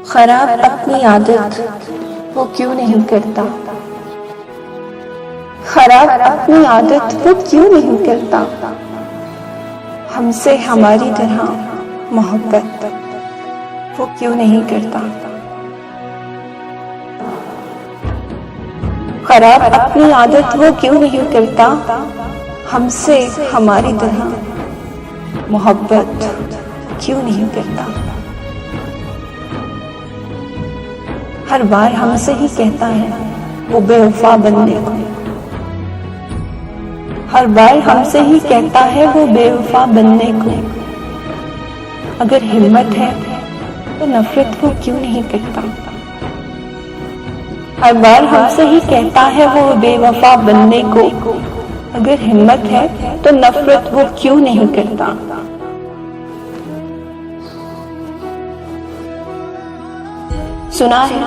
खराब अपनी आदत वो क्यों नहीं करता। खराब अपनी आदत वो क्यों नहीं करता। हमसे हमारी तरह मोहब्बत वो क्यों नहीं करता। खराब अपनी आदत वो क्यों नहीं करता। हमसे हमारी तरह मोहब्बत क्यों नहीं करता। हर बार हमसे ही कहता है वो बेवफा बनने को। हर बार हमसे ही कहता है वो बेवफा बनने को। अगर हिम्मत है तो नफरत वो क्यों नहीं करता। हर बार हमसे ही कहता है वो बेवफा बनने को। अगर हिम्मत है तो नफरत वो क्यों नहीं करता। सुना है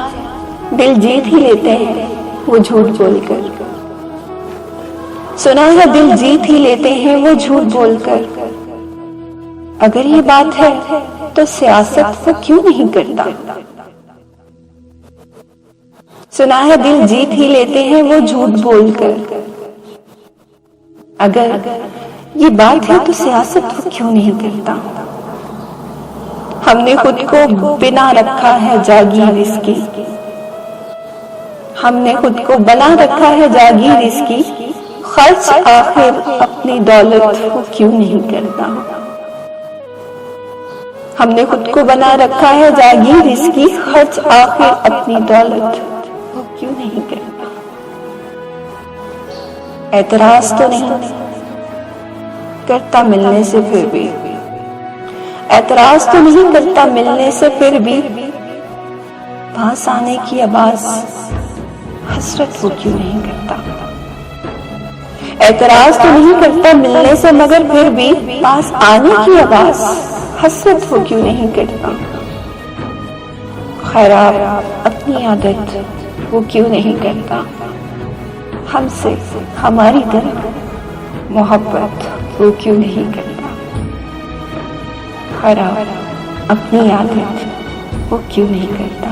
दिल जीत ही लेते हैं वो झूठ बोलकर। सुना है दिल जीत ही लेते हैं वो झूठ बोलकर। अगर ये बात है तो सियासत वो क्यों नहीं करता। सुना है दिल जीत ही लेते हैं वो झूठ बोलकर। अगर ये बात है तो सियासत वो क्यों नहीं करता। हमने खुद को बिना रखा है जागीर इसकी। हमने खुद को बना रखा है जागीर इसकी। खर्च आखिर अपनी दौलत वो क्यों नहीं करता। हमने खुद को बना रखा है जागीर इसकी। खर्च आखिर अपनी दौलत वो क्यों नहीं करता। एतराज तो नहीं करता मिलने से फिर भी। एतराज तो नहीं करता मिलने से फिर भी। पास आने की आवाज हसरत वो क्यों नहीं करता। एतराज तो नहीं करता मिलने से मगर फिर भी पास आने की आवाज हसरत वो क्यों नहीं करता। खराब अपनी आदत वो क्यों नहीं करता। हमसे हमारी तरह मोहब्बत वो क्यों नहीं करता। खराब अपनी आदत वो क्यों नहीं करता।